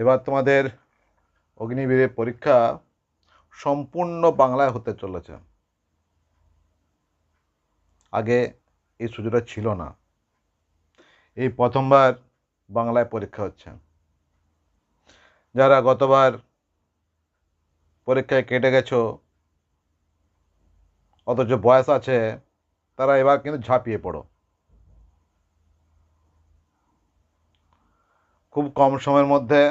এবার তোমাদের অগ্নিবীরের পরীক্ষা সম্পূর্ণ বাংলায় হতে চলেছে। আগে এই সুযোগটা ছিল না, এই প্রথমবার বাংলায় পরীক্ষা হচ্ছে। যারা গতবার পরীক্ষায় কেটে গেছো অথচ বয়স আছে, তারা এবার কিন্তু ঝাঁপিয়ে পড়ো। খুব কম সময়ের মধ্যে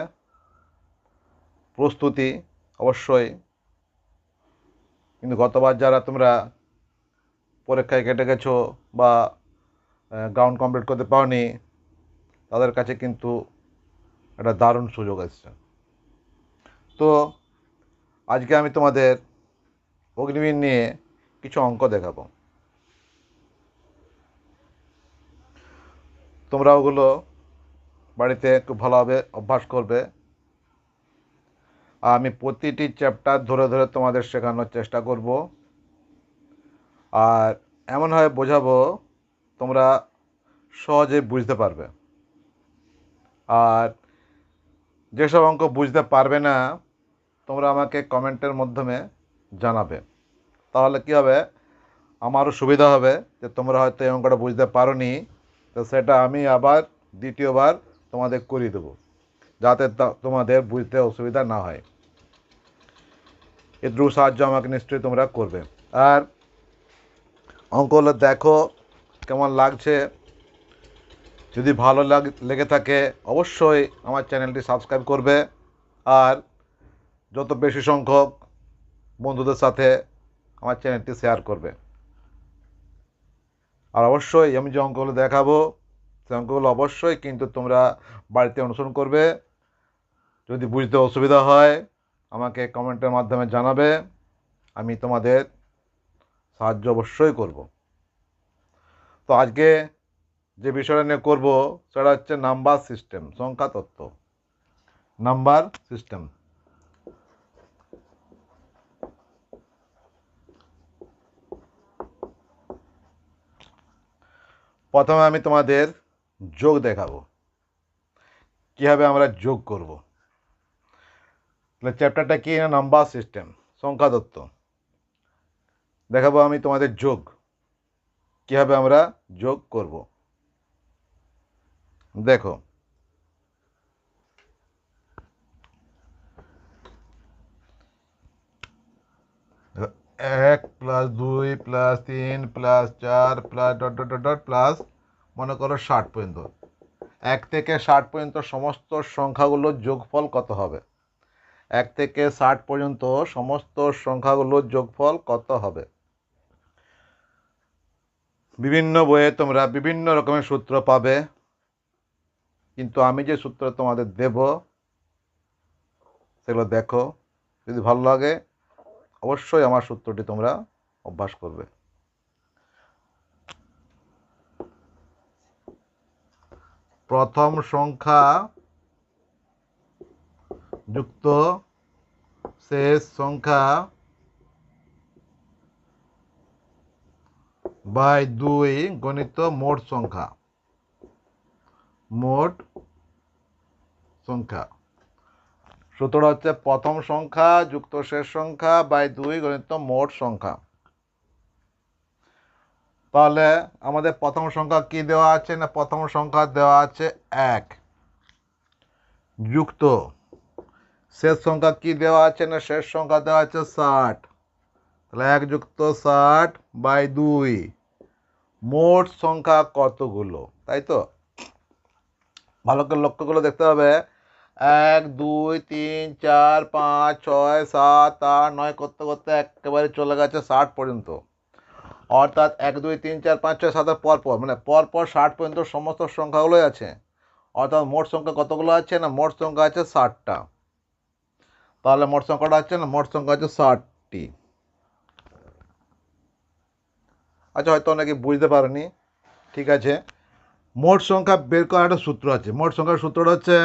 প্রস্তুতি অবশ্যই, কিন্তু গতবার যারা তোমরা পরীক্ষায় কেটে গেছো বা গ্রাউন্ড কমপ্লিট করতে পারোনি, তাদের কাছে কিন্তু একটা দারুণ সুযোগ এসছে। তো আজকে আমি তোমাদের অগ্নিবীর নিয়ে কিছু অঙ্ক দেখাবো, তোমরা ওগুলো বাড়িতে খুব ভালোভাবে অভ্যাস করবে। আর আমি প্রতিটি চ্যাপ্টার ধরে ধরে তোমাদের শেখানোর চেষ্টা করব, আর এমনভাবে বোঝাবো তোমরা সহজে বুঝতে পারবে। আর যেসব অঙ্ক বুঝতে পারবে না, তোমরা আমাকে কমেন্টের মাধ্যমে জানাবে, তাহলে কী হবে, আমারও সুবিধা হবে যে তোমরা হয়তো এই অঙ্কটা বুঝতে পারোনি, তো সেটা আমি আবার দ্বিতীয়বার তোমাদের করিয়ে দেবো, যাতে তোমাদের বুঝতে অসুবিধা না হয়। এটুকু সাহায্য আমাকে নিশ্চয়ই তোমরা করবে। আর অঙ্কগুলো দেখো কেমন লাগছে, যদি ভালো লেগে থাকে অবশ্যই আমার চ্যানেলটি সাবস্ক্রাইব করবে, আর যত বেশি সংখ্যক বন্ধুদের সাথে আমার চ্যানেলটি শেয়ার করবে। আর অবশ্যই আমি যে অঙ্কগুলো দেখাবো সেই অঙ্কগুলো অবশ্যই কিন্তু তোমরা বাড়িতে অনুসরণ করবে। যদি বুঝতে অসুবিধা হয় আমাকে কমেন্টের মাধ্যমে জানাবে, আমি তোমাদের সাহায্য অবশ্যই করব। তো আজকে যে বিষয়টা নিয়ে করব সেটা হচ্ছে নাম্বার সিস্টেম, সংখ্যা তত্ত্ব, নাম্বার সিস্টেম। প্রথমে আমি তোমাদের যোগ দেখাবো, কীভাবে আমরা যোগ করব। তাহলে চ্যাপ্টারটা কি, নাম্বার সিস্টেম, সংখ্যা তত্ত্ব। দেখাবো আমি তোমাদের যোগ, কীভাবে আমরা যোগ করব। দেখো, 1 + 2 + 3 + 4 + dot dot dot dot plus মনে করো 60 পর্যন্ত। 1 থেকে 60 পর্যন্ত সমস্ত সংখ্যাগুলোর যোগফল কত হবে? 1 থেকে 60 পর্যন্ত সমস্ত সংখ্যাগুলোর যোগফল কত হবে? বিভিন্ন বইয়ে তোমরা বিভিন্ন রকমের সূত্র পাবে, কিন্তু আমি যে সূত্র তোমাদের দেব সেগুলো দেখো, যদি ভালো লাগে অবশ্যই আমার সূত্রটি তোমরা অভ্যাস করবে। প্রথম সংখ্যা যুক্ত শেষ সংখ্যা বাই 2 গণিত মোট সংখ্যা। মোট সংখ্যা সূত্রটা হচ্ছে প্রথম সংখ্যা যুক্ত শেষ সংখ্যা বাই 2 গণিত মোট সংখ্যা। তাহলে আমাদের প্রথম সংখ্যা কি দেওয়া আছে না, প্রথম সংখ্যা দেওয়া আছে 1, যুক্ত শেষ সংখ্যা কি দেওয়া আছে না, শেষ সংখ্যা দেওয়া আছে 60। তাহলে 1 যুক্ত 60 বাই 2, মোট সংখ্যা কতগুলো, তাই তো? ভালো করে লক্ষ্যগুলো দেখতে হবে। 1 2 3 4 5 6 7 8 9 করতে করতে একেবারে চলে গেছে 60 পর্যন্ত, অর্থাৎ 1 2 3 4 5 6 7 পরপর, মানে পরপর 60 পর্যন্ত সমস্ত সংখ্যাগুলোই আছে। অর্থাৎ মোট সংখ্যা কতগুলো আছে না, মোট সংখ্যা আছে 60টা। তাহলে মোট সংখ্যাটা আছে না, মোট সংখ্যা আছে 60টি। আচ্ছা, হয়তো অনেকে বুঝতে পারেনি, ঠিক আছে। মোট সংখ্যা বের করার একটা সূত্র আছে। মোট সংখ্যার সূত্রটা হচ্ছে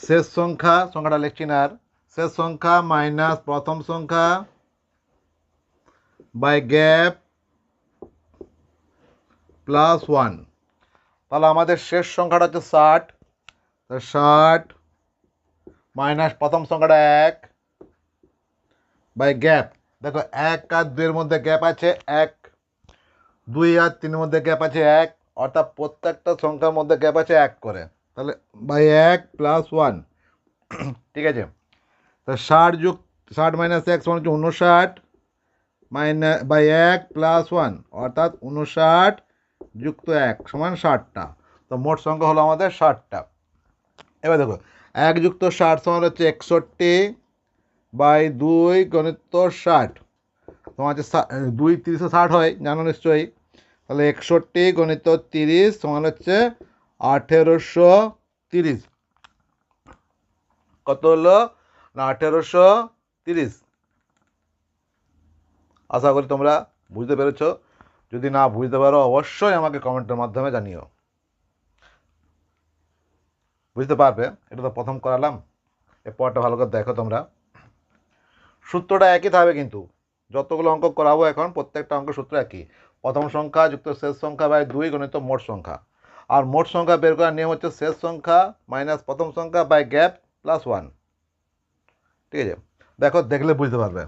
শেষ সংখ্যা, সংখ্যাটা লিখছি না আর, শেষ সংখ্যা মাইনাস প্রথম সংখ্যা বাই গ্যাপ +1। তাহলে আমাদের শেষ সংখ্যাটা হচ্ছে 60, 60 মাইনাস প্রথম সংখ্যাটা 1 বাই গ্যাপ। দেখো 1 আর 2 মধ্যে গ্যাপ আছে 1, 2 আর 3 মধ্যে গ্যাপ আছে 1, অর্থাৎ প্রত্যেকটা সংখ্যার মধ্যে গ্যাপ আছে 1 করে, তাহলে বাই 1 প্লাস 1। ঠিক আছে, তো 60 মাইনাস 1 সমান হচ্ছে 59 মাইনাস বাই 1 প্লাস 1, অর্থাৎ 59 যুক্ত 1 সমান 60টা। তো মোট সংখ্যা হলো আমাদের 60টা। এবার দেখো 1 যুক্ত 60 সমান হচ্ছে 61 বাই 2 গণিত 60। তোমার হচ্ছে 2 30 60 হয়, জানো নিশ্চয়ই। তাহলে 61 গণিত 30 সমান হচ্ছে 1830। কত হলো না 1830। আশা করি তোমরা বুঝতে পেরেছো। যদি না বুঝতে পারো অবশ্যই আমাকে কমেন্টের মাধ্যমে জানিও। বুঝতে পারবে, এটা তো প্রথম করালাম, এরপরটা ভালো করে দেখো তোমরা। সূত্রটা একই থাকবে কিন্তু, যতগুলো অঙ্ক করাবো এখন প্রত্যেকটা অঙ্ক সূত্র একই। প্রথম সংখ্যা যুক্ত শেষ সংখ্যা বাই 2 গণিত মোট সংখ্যা। আর মোট সংখ্যা বের করার নিয়ম হচ্ছে শেষ সংখ্যা মাইনাস প্রথম সংখ্যা বাই গ্যাপ প্লাস 1। ঠিক আছে, দেখো দেখলে বুঝতে পারবে,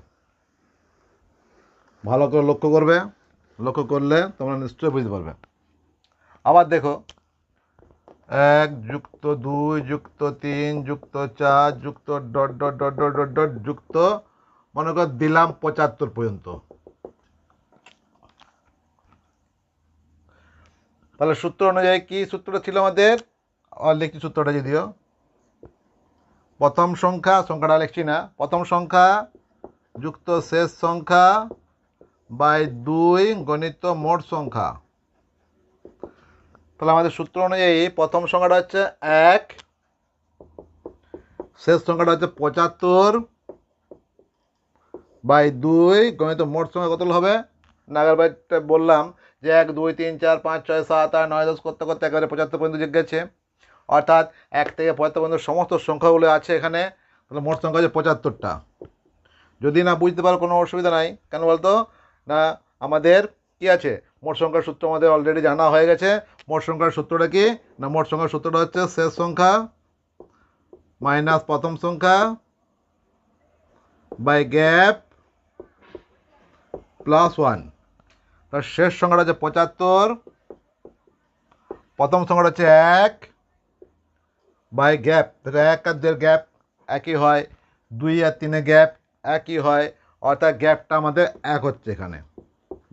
ভালো করে লক্ষ্য করবে, লক্ষ্য করলে তোমরা নিশ্চয়ই বুঝতে পারবে। আবার দেখো 1 যুক্ত 2 যুক্ত 3 যুক্ত 4 যুক্ত dot dot dot dot dot dot যুক্ত মনে কর দিলাম 75 পর্যন্ত। তাহলে সূত্র অনুযায়ী কি সূত্রটা ছিল আমাদের, লিখছি সূত্রটা যদিও, প্রথম সংখ্যা, সংখ্যাটা লিখছি না, প্রথম সংখ্যা যুক্ত শেষ সংখ্যা বাই 2 গণিত মোট সংখ্যা। তাহলে আমাদের সূত্র অনুযায়ী প্রথম সংখ্যাটা হচ্ছে 1, শেষ সংখ্যাটা হচ্ছে 75 বাই 2 গণিত মোট সংখ্যা কত হবে না, আগেরবার বললাম যে 1 2 3 4 5 6 7 8 9 10 করতে করতে একেবারে 75 পর্যন্ত গেছে, অর্থাৎ 1 থেকে 75 পর্যন্ত সমস্ত সংখ্যাগুলো আছে এখানে। তাহলে মোট সংখ্যা হচ্ছে 75টা। যদি না বুঝতে পারো কোনো অসুবিধা নাই, কেন বলতো না, আমাদের কি আছে, মোট সংখ্যার সূত্র আমাদের অলরেডি জানা হয়ে গেছে। মোট সংখ্যার সূত্রটা কি না, মোট সংখ্যার সূত্রটা হচ্ছে শেষ সংখ্যা মাইনাস প্রথম সংখ্যা বাই গ্যাপ প্লাস 1। তার শেষ সংখ্যাটা হচ্ছে 75, প্রথম সংখ্যাটা হচ্ছে 1 বাই গ্যাপ। দেখো 1 আর 2 গ্যাপ একই হয়, 2 আর 3 গ্যাপ একই হয়, অর্থাৎ গ্যাপটা আমাদের 1 হচ্ছে এখানে,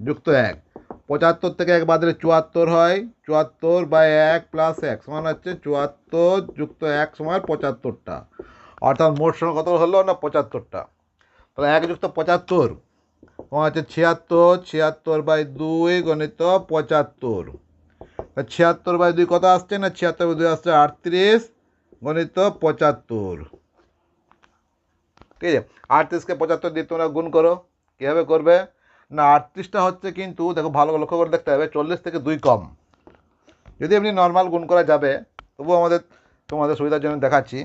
যুক্ত 1। 75 থেকে 1 বাদ দিলে 74 হয়, 74 বাই 1 প্লাস 1 সমান হচ্ছে 74 যুক্ত 1 সমান 75টা, অর্থাৎ মোট সংখ্যা কত হলো না 75টা। তাহলে 1 যুক্ত 75 তোমার হচ্ছে 76, 76 বাই 2 গণিত 75। 76 বাই 2 কত আসছে না, 76 বাই 2 আসছে 38 গণিত 75। ঠিক আছে, 38কে 75 দিয়ে তোমরা গুণ করো। কীভাবে করবে না, 38টা হচ্ছে কিন্তু দেখো ভালো লক্ষ্য করে দেখতে হবে 40 থেকে 2 কম। যদি এমনি নর্মাল গুণ করা যাবে, তবুও তোমাদের সুবিধার জন্য দেখাচ্ছি।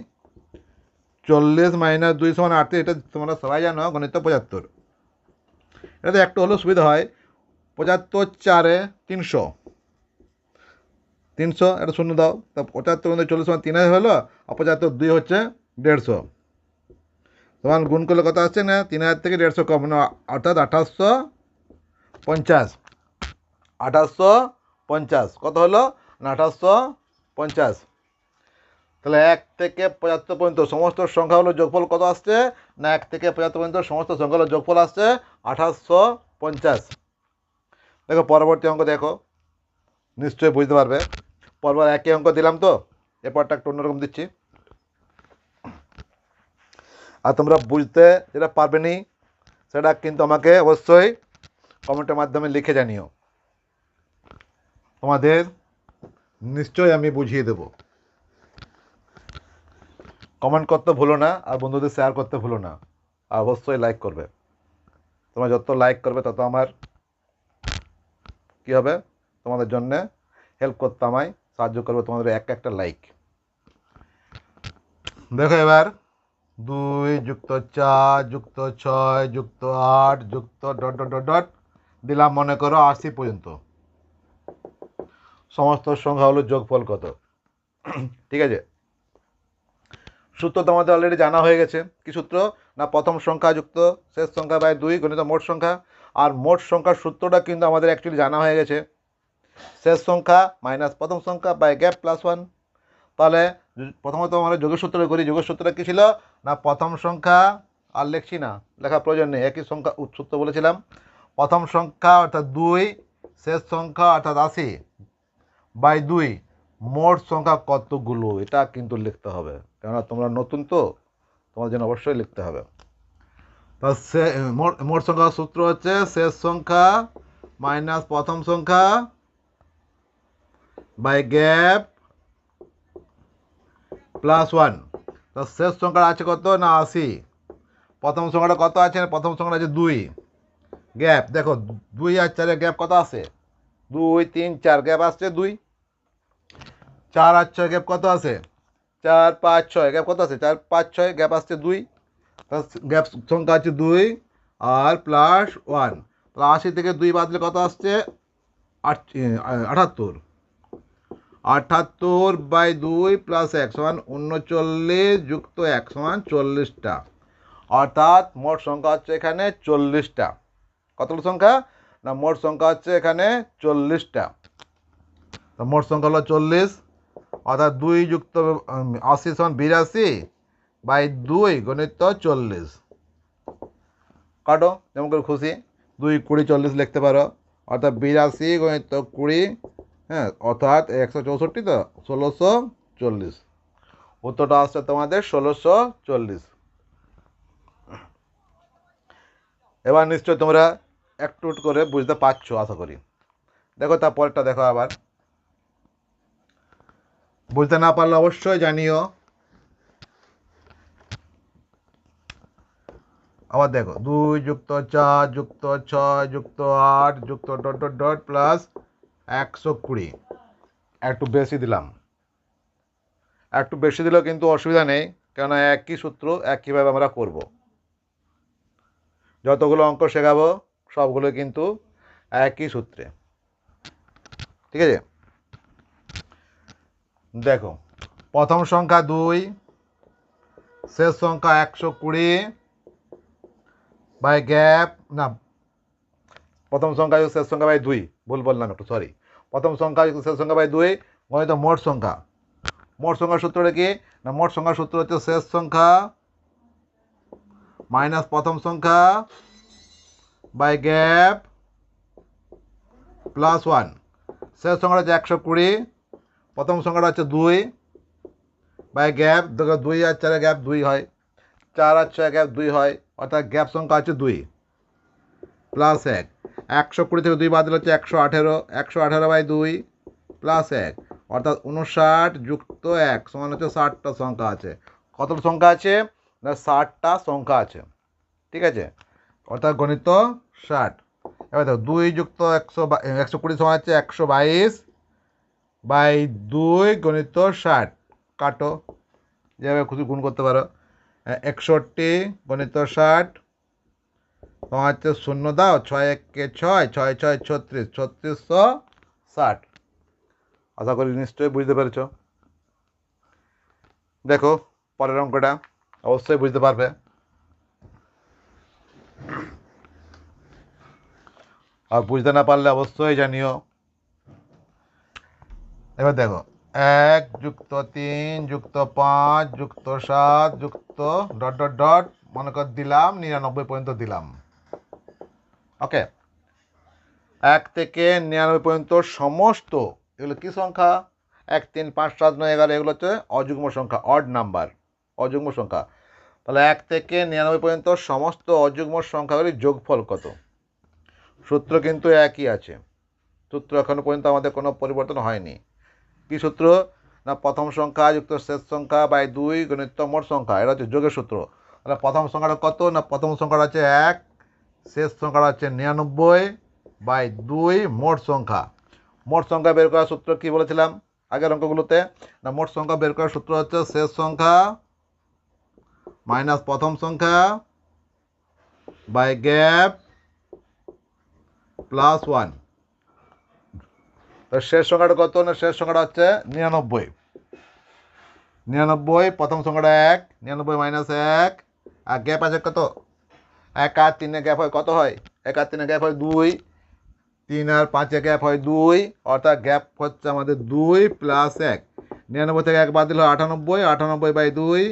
40 মাইনাস 2 সমান 38, এটা তোমরা সবাই জানো গণিত 75। এটাতে একটু হলেও সুবিধা হয়, 75 4 300, 300 এটা শূন্য দাও, তা 75 মধ্যে 40 সমান 3000 হলো, আর 75 2 হচ্ছে 150। সমান গুণ করলে কত আসছে না 3000 থেকে 150 কম, মানে অর্থাৎ 2850। 2850 কত হলো না 2850। তাহলে 1 থেকে 75 পর্যন্ত সমস্ত সংখ্যাগুলো যোগফল কত আসছে না, 1 থেকে 75 পর্যন্ত সমস্ত সংখ্যাগুলো যোগফল আসছে 2850। দেখো পরবর্তী অঙ্ক দেখো, নিশ্চয়ই বুঝতে পারবে। পরপর একই অঙ্ক দিলাম তো, এরপরটা একটু অন্যরকম দিচ্ছি। আর তোমরা বুঝতে যেটা পারবে নি সেটা কিন্তু আমাকে অবশ্যই কমেন্টের মাধ্যমে লিখে জানিও, তোমাদের নিশ্চয়ই আমি বুঝিয়ে দেব। কমেন্ট করতে ভুলো না, আর বন্ধুদের শেয়ার করতে ভুলো না, আর অবশ্যই লাইক করবে। তোমরা যত লাইক করবে তত আমার কী হবে, তোমাদের জন্যে হেল্প করতে আমায় সাহায্য করবে তোমাদের একটা লাইক। দেখো এবার 2 যুক্ত 4 যুক্ত 6 যুক্ত 8 যুক্ত ডট ডট ডট ডট দিলাম মনে করো 80 পর্যন্ত। সমস্ত সংখ্যা হলো যোগফল কত, ঠিক আছে। সূত্র তো আমাদের অলরেডি জানা হয়ে গেছে। কি সূত্র? না প্রথম সংখ্যা যুক্ত শেষ সংখ্যা বাই 2 গণিত মোট সংখ্যা। আর মোট সংখ্যার সূত্রটা কিন্তু আমাদের অ্যাকচুয়ালি জানা হয়ে গেছে, শেষ সংখ্যা মাইনাস প্রথম সংখ্যা বাই গ্যাপ প্লাস 1। তাহলে প্রথমত আমরা যোগের সূত্রটা করি। যোগের সূত্রটা কী ছিল? না প্রথম সংখ্যা, আর লিখছি না, লেখার প্রয়োজন নেই, একই সংখ্যা সূত্র বলেছিলাম। প্রথম সংখ্যা অর্থাৎ 2, শেষ সংখ্যা অর্থাৎ 80 বাই 2, মোট সংখ্যা কতগুলো, এটা কিন্তু লিখতে হবে, কেননা তোমরা নতুন তো, তোমার জন্য অবশ্যই লিখতে হবে। তা মোট সংখ্যার সূত্র হচ্ছে শেষ সংখ্যা মাইনাস প্রথম সংখ্যা বাই গ্যাপ প্লাস 1। তো শেষ সংখ্যা আছে কত? না 80। প্রথম সংখ্যাটা কত আছে? প্রথম সংখ্যাটা আছে 2। গ্যাপ দেখো 2 আর 4 গ্যাপ কত আছে? 2 3 4 গ্যাপ আসছে 2। 4 আর 6 গ্যাপ কত আছে? 4 5 6 গ্যাপ কত আছে? 4 5 6 গ্যাপ আসছে 2। গ্যাপ সংখ্যা আছে 2 আর প্লাস 1। তাহলে 80 থেকে 2 বাদলে কত আসছে? 78। 78 বাই 2 প্লাস 1 সমান 39 যুক্ত 1 সমান 40টা। অর্থাৎ মোট সংখ্যা হচ্ছে এখানে 40টা। কতগুলো সংখ্যা? না মোট সংখ্যা হচ্ছে এখানে 40টা। তো মোট সংখ্যা হলো 40, অর্থাৎ 2 যুক্ত 80 সমান 82 বাই 2 গণিত 40। কাটো যেমন করে খুশি, 2 20 40 লিখতে পারো, অর্থাৎ 82 গণিত 20, হ্যাঁ, অর্থাৎ 164, তো 1640। উত্তরটা আসছে তোমাদের 1640। এবার নিশ্চয় তোমরা একটু করে বুঝতে পারছো আশা করি। দেখো তারপরটা দেখো, আবার বুঝতে না পারলে অবশ্যই জানিও। আবার দেখো 2 যুক্ত 4 যুক্ত 6 যুক্ত 8 যুক্ত ডট ডট ডট প্লাস 120। একটু বেশি দিলাম, একটু বেশি দিলেও কিন্তু অসুবিধা নেই, কেননা একই সূত্র, একইভাবে আমরা করব। যতগুলো অঙ্ক শেখাবো সবগুলো কিন্তু একই সূত্রে, ঠিক আছে? দেখো প্রথম সংখ্যা 2, শেষ সংখ্যা 120 বাই গ্যাপ, না প্রথম সংখ্যা শেষ সংখ্যা বাই 2, ভুল বললাম একটু, সরি। প্রথম সংখ্যা শেষ সংখ্যা বাই 2 গণিত মোট সংখ্যা। মোট সংখ্যার সূত্রটা কি? না মোট সংখ্যার সূত্র হচ্ছে শেষ সংখ্যা মাইনাস প্রথম সংখ্যা বাই গ্যাপ প্লাস 1। শেষ সংখ্যাটা হচ্ছে 120, প্রথম সংখ্যাটা হচ্ছে 2 বাই গ্যাপ, দেখো 2 আর 4 গ্যাপ 2 হয়, 4 আর 6 গ্যাপ 2 হয়, অর্থাৎ গ্যাপ সংখ্যা হচ্ছে 2 প্লাস 1। 120 থেকে 2 বাদ দিলে হচ্ছে 118, 118 বাই 2 প্লাস 1, অর্থাৎ 59 যুক্ত 1 সমান হচ্ছে 60টা সংখ্যা আছে। কতটা সংখ্যা আছে? না 60টা সংখ্যা আছে, ঠিক আছে? অর্থাৎ গণিত 60। এবার দেখো 2 যুক্ত 120 সমান হচ্ছে 122 বাই 2 গণিত 60। কাটো যেভাবে খুশি গুণ করতে পারো। 61 গণিত 60 তোমার হচ্ছে 0 দাও, 6 1 6, 6 6 36, 3660। আশা করি নিশ্চয়ই বুঝতে পেরেছ। দেখো পরের অঙ্কটা অবশ্যই বুঝতে পারবে। আর বুঝতে না পারলে অবশ্যই জানিও। এবার দেখো 1 যুক্ত 3 যুক্ত 5 যুক্ত 7 যুক্ত ডট ডট ডট, মনে কর দিলাম 99 পর্যন্ত দিলাম। ওকে, 1 থেকে 99 পর্যন্ত সমস্ত এগুলো কি সংখ্যা? 1 3 5 7 9 11, এগুলো হচ্ছে অযুগ্ম সংখ্যা, অড নাম্বার, অযুগ্ম সংখ্যা। তাহলে 1 থেকে 99 পর্যন্ত সমস্ত অযুগ্ম সংখ্যাগুলির যোগফল কত? সূত্র কিন্তু একই আছে, সূত্র এখনো পর্যন্ত আমাদের কোনো পরিবর্তন হয়নি। কি সূত্র? না প্রথম সংখ্যা যুক্ত শেষ সংখ্যা বাই 2 গণিত মোট সংখ্যা, এটা হচ্ছে যোগের সূত্র। তাহলে প্রথম সংখ্যাটা কত? না প্রথম সংখ্যাটা হচ্ছে 1, শেষ সংখ্যাটা হচ্ছে 99 বাই 2 মোট সংখ্যা। মোট সংখ্যা বের করার সূত্র কি বলেছিলাম আগের অঙ্কগুলোতে? না মোট সংখ্যা বের করার সূত্র হচ্ছে শেষ সংখ্যা মাইনাস প্রথম সংখ্যা বাই গ্যাপ প্লাস 1। তো শেষ সংখ্যাটা কত? না শেষ সংখ্যাটা হচ্ছে 99। 99 প্রথম সংখ্যাটা 1, 99 মাইনাস 1, আর গ্যাপ আছে কত? 1 আর 3 গ্যাপ হয় কত হয়? 1 আর 3 গ্যাপ হয় 2, 3 আর 5 গ্যাপ হয় 2, অর্থাৎ গ্যাপ হচ্ছে আমাদের 2 প্লাস 1। 99 থেকে 1 বাদ দিলে 98, 98/2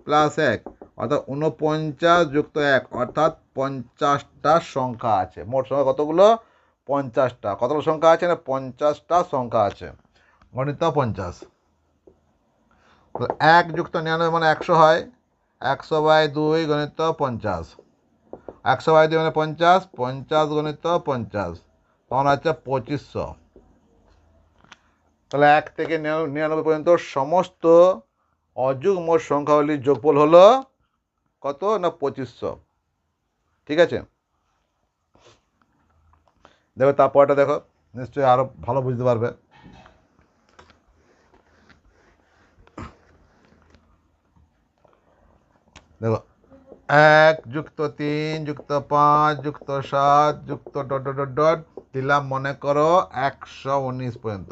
প্লাস 1, অর্থাৎ 49 যুক্ত 1, অর্থাৎ 50টা সংখ্যা আছে। মোট সংখ্যা কতগুলো? 50টা। কতগুলো সংখ্যা আছে? না 50টা সংখ্যা আছে। গণিত 50। তো 1 যুক্ত 99 মানে 100 হয়। 100/2 গণিত 50। 100/2 মানে 50, 50 গণিত 50, তখন হচ্ছে 2500। তাহলে 1 থেকে 99 পর্যন্ত সমস্ত অযুগ্ম সংখ্যাগুলির যোগফল হলো কত? না 2500। ঠিক আছে, দেখো তারপরটা দেখো, নিশ্চয়ই আরো ভালো বুঝতে পারবে। দেখো 1 যুক্ত 3 যুক্ত 5 যুক্ত 7 যুক্ত ডট ডট ডট ডট দিলাম মনে করো 119 পর্যন্ত।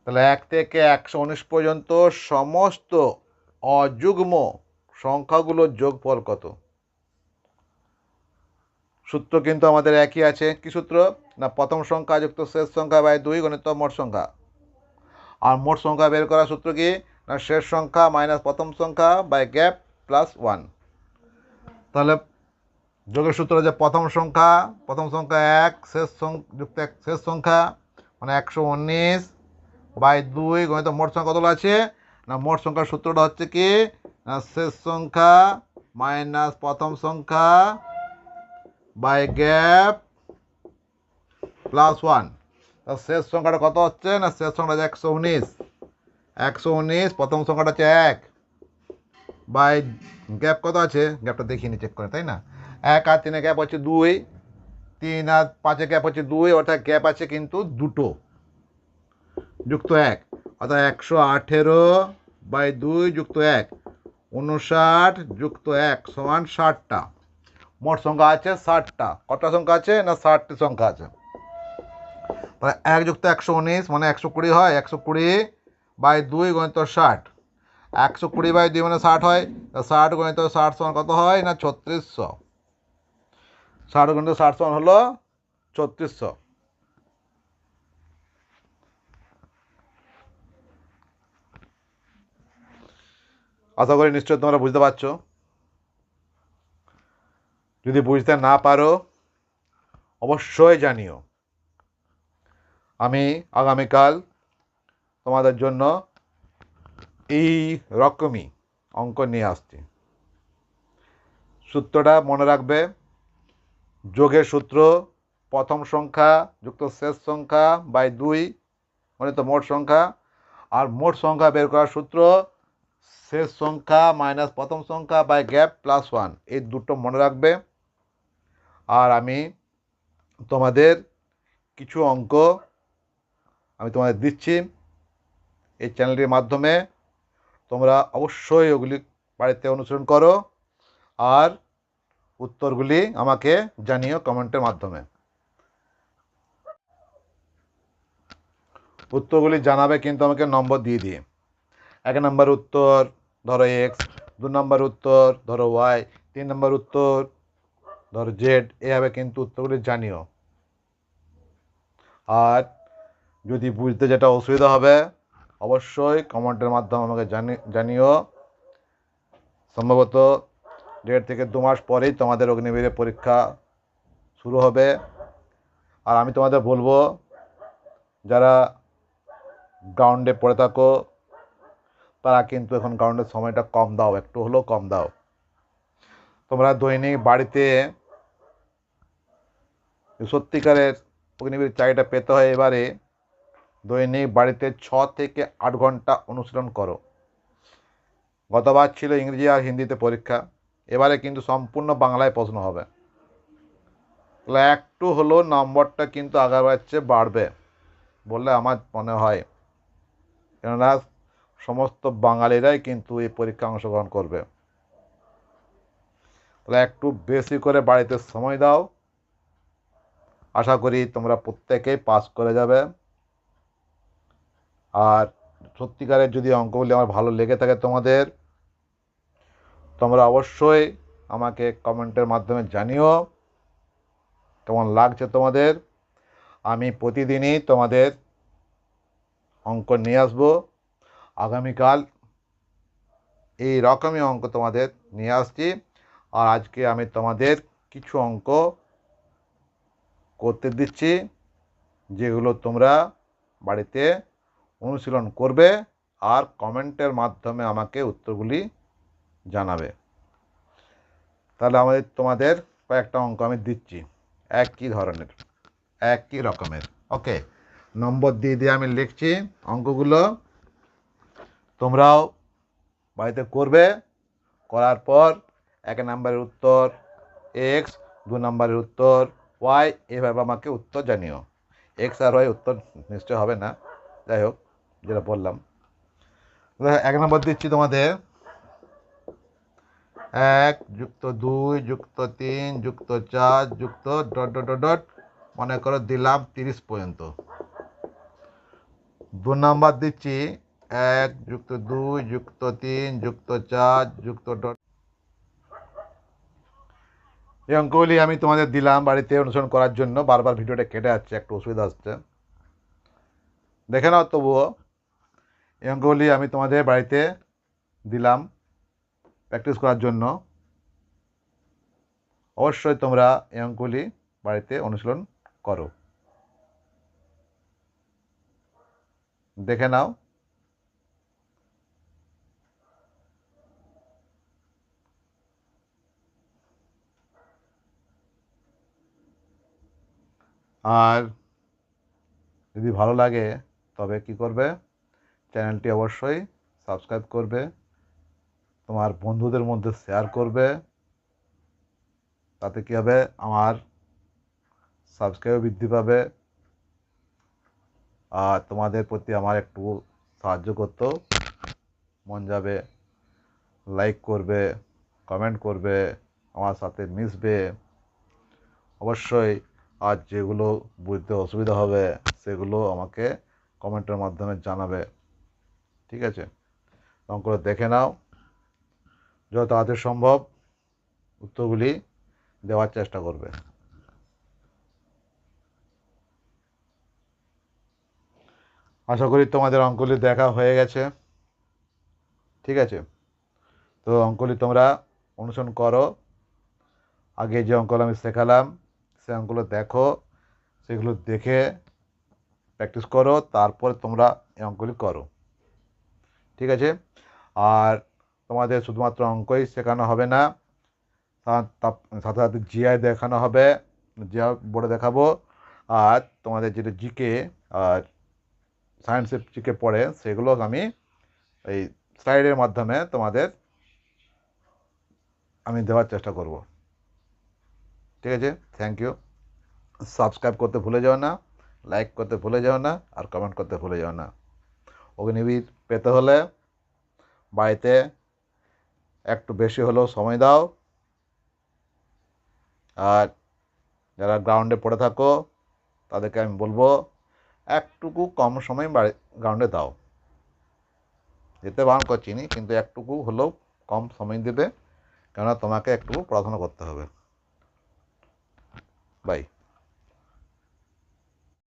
তাহলে 1 থেকে 119 পর্যন্ত সমস্ত অযুগ্ম সংখ্যাগুলোর যোগফল কত? সূত্র কিন্তু আমাদের একই আছে। কি সূত্র? না প্রথম সংখ্যা যুক্ত শেষ সংখ্যা বাই 2 গণিত মোট সংখ্যা। আর মোট সংখ্যা বের করার সূত্র কি? না শেষ সংখ্যা মাইনাস প্রথম সংখ্যা বাই গ্যাপ প্লাস 1। তাহলে যোগের সূত্র যে প্রথম সংখ্যা 1 যুক্ত 1 শেষ সংখ্যা মানে 119/2 গণিত মোট সংখ্যা কতগুলো আছে? না মোট সংখ্যার সূত্রটা হচ্ছে কি? না শেষ সংখ্যা মাইনাস প্রথম সংখ্যা বাই গ্যাপ প্লাস 1। শেষ সংখ্যাটা কত হচ্ছে? না শেষ সংখ্যাটা হচ্ছে 119। 119 প্রথম সংখ্যাটা হচ্ছে 1 বাই গ্যাপ কত আছে? গ্যাপটা দেখিনি, চেক করে, তাই না? 1 আর 3 গ্যাপ হচ্ছে 2, 3 আর 5 গ্যাপ হচ্ছে 2, অর্থাৎ গ্যাপ আছে কিন্তু দুটো, যুক্ত 1, অর্থাৎ 118/2 যুক্ত 1, 59 যুক্ত 1 সমান 60টা। মোট সংখ্যা আছে 60টা। কটা সংখ্যা আছে? না 60টি সংখ্যা আছে। তাহলে 1 যুক্ত 119 মানে 120 হয়। 120/2 গণিত 60। 120/2 মানে 60 হয়। 60 গণিত 60 সমান কত হয়? না 3600। 60 গণিত 60 সমান হলো 3600। আশা করি নিশ্চয়ই তোমরা বুঝতে পারছো। যদি বুঝতে না পারো অবশ্যই জানিও। আমি আগামীকাল তোমাদের জন্য এই রকমই অঙ্ক নিয়ে আসছি। সূত্রটা মনে রাখবে। যোগের সূত্র প্রথম সংখ্যা যুক্ত শেষ সংখ্যা বাই 2 মানে তো মোট সংখ্যা। আর মোট সংখ্যা বের করার সূত্র শেষ সংখ্যা মাইনাস প্রথম সংখ্যা বাই গ্যাপ প্লাস 1। এই দুটো মনে রাখবে। আর আমি তোমাদের কিছু অঙ্ক আমি তোমাদের দিচ্ছি এই চ্যানেলটির মাধ্যমে। তোমরা অবশ্যই ওগুলি বাড়িতে অনুসরণ করো আর উত্তরগুলি আমাকে জানিও কমেন্টের মাধ্যমে। উত্তরগুলি জানাবে কিন্তু আমাকে নম্বর দিয়ে দিয়ে। 1 নম্বর উত্তর ধরো এক্স, 2 নম্বর উত্তর ধরো ওয়াই, 3 নম্বর উত্তর ধরো জেড, এভাবে কিন্তু উত্তরগুলি জানিও। আর যদি বুঝতে যেটা অসুবিধা হবে অবশ্যই কমেন্টের মাধ্যমে আমাকে জানিও। সম্ভবত 1.5 থেকে 2 মাস পরেই তোমাদের অগ্নিবীরের পরীক্ষা শুরু হবে। আর আমি তোমাদের বলবো যারা গ্রাউন্ডে পড়ে থাকো তারা কিন্তু এখন গ্রাউন্ডের সময়টা কম দাও, একটু হলেও কম দাও। তোমরা দৈনিক বাড়িতে সত্যিকারের অগ্নিবীর চাকরিটা পেতে হয় এবারে দৈনিক বাড়িতে 6 থেকে 8 ঘন্টা অনুশীলন করো। গতবার ছিল ইংরেজি আর হিন্দিতে পরীক্ষা, এবারে কিন্তু সম্পূর্ণ বাংলায় প্রশ্ন হবে। তাহলে একটু হলেও নম্বরটা কিন্তু আগেরবারের চেয়ে বাড়বে বলে আমার মনে হয়, কেননা সমস্ত বাঙালিরাই কিন্তু এই পরীক্ষা অংশগ্রহণ করবে। তাহলে একটু বেশি করে বাড়িতে সময় দাও। আশা করি তোমরা প্রত্যেকেই পাস করে যাবে। আর সত্যিকারের যদি অঙ্কগুলি আমার ভালো লেগে থাকে তোমাদের, তোমরা অবশ্যই আমাকে কমেন্টের মাধ্যমে জানিও কেমন লাগছে তোমাদের। আমি প্রতিদিনই তোমাদের অঙ্ক নিয়ে আসবো। আগামীকাল এই রকমই অঙ্ক তোমাদের নিয়ে আসছি। আর আজকে আমি তোমাদের কিছু অঙ্ক করতে দিচ্ছি, যেগুলো তোমরা বাড়িতে অনুশীলন করবে আর কমেন্টের মাধ্যমে আমাকে উত্তরগুলি জানাবে। তাহলে তোমাদের কয়েকটা অঙ্ক আমি দিচ্ছি একই ধরনের, একই রকমের। ওকে, নম্বর দিয়ে দিয়ে আমি লিখছি অঙ্কগুলো, তোমরাও বাড়িতে করবে। করার পর 1 নম্বরের উত্তর এক্স, 2 নম্বরের উত্তর ওয়াই, এভাবে আমাকে উত্তর জানিও। এক্স আর ওয়াই উত্তর নিশ্চয় হবে না, যাই হোক যেটা বললাম। 1 নম্বর দিচ্ছি তোমাদের 1 + 2 + 3 + 4 + ডট ডট ডট ডট, মনে করো দিলাম 30 পর্যন্ত। 2 নম্বর দিচ্ছি 1 + 2 + 3 + 4 ডট। এই অঙ্কগুলি আমি তোমাদের দিলাম বাড়িতে অনুসরণ করার জন্য। বারবার ভিডিওটা কেটে যাচ্ছে, একটু অসুবিধা হচ্ছে, দেখে নাও। তবুও এই অঙ্কগুলি আমি তোমাদের বাড়িতে দিলাম প্র্যাকটিস করার জন্য। অবশ্যই তোমরা এই অঙ্কগুলি বাড়িতে অনুশীলন করো, দেখে নাও। আর যদি ভালো লাগে তবে কি করবে, চ্যানেলটি অবশ্যই সাবস্ক্রাইব করবে, তোমার বন্ধুদের মধ্যে শেয়ার করবে। তাতে কী হবে, আমার সাবস্ক্রাইব বৃদ্ধি পাবে আর তোমাদের প্রতি আমার একটু সাহায্য করতেও মন যাবে। লাইক করবে, কমেন্ট করবে, আমার সাথে মিশবে অবশ্যই। আর যেগুলো বুঝতে অসুবিধা হবে সেগুলো আমাকে কমেন্টের মাধ্যমে জানাবে, ঠিক আছে? অঙ্কগুলো দেখে নাও, যত তাড়াতাড়ি সম্ভব উত্তরগুলি দেওয়ার চেষ্টা করবে। আশা করি তোমাদের অঙ্কগুলি দেখা হয়ে গেছে, ঠিক আছে? তো অঙ্কগুলি তোমরা অনুসরণ করো। আগে যে অঙ্কগুলো আমি শেখালাম সে অঙ্কগুলো দেখো, সেগুলো দেখে প্র্যাকটিস করো, তারপরে তোমরা এই অঙ্কগুলি করো, ঠিক আছে? আর তোমাদের শুধুমাত্র অঙ্কই শেখানো হবে না, সাথে সাথে জিআই দেখানো হবে, জিআই বোর্ডে দেখাবো। আর তোমাদের যেটা জিকে আর সায়েন্সের জিকে পড়ে সেগুলো আমি এই স্লাইডের মাধ্যমে তোমাদের আমি দেওয়ার চেষ্টা করব, ঠিক আছে? Thank you. সাবস্ক্রাইব করতে ভুলে যাও না, লাইক করতে ভুলে যাও না, আর কমেন্ট করতে ভুলে যাও না। অগ্নিবীর পেতে হলে বাড়িতে একটু বেশি হলেও সময় দাও। আর যারা গ্রাউন্ডে পড়ে থাকো তাদেরকে আমি বলবো একটুকু কম সময় গ্রাউন্ডে দাও। যেতে বারণ করছি নি, কিন্তু একটুকু হলেও কম সময় দেবে, কেননা তোমাকে একটু পড়াশোনা করতে হবে। বাই।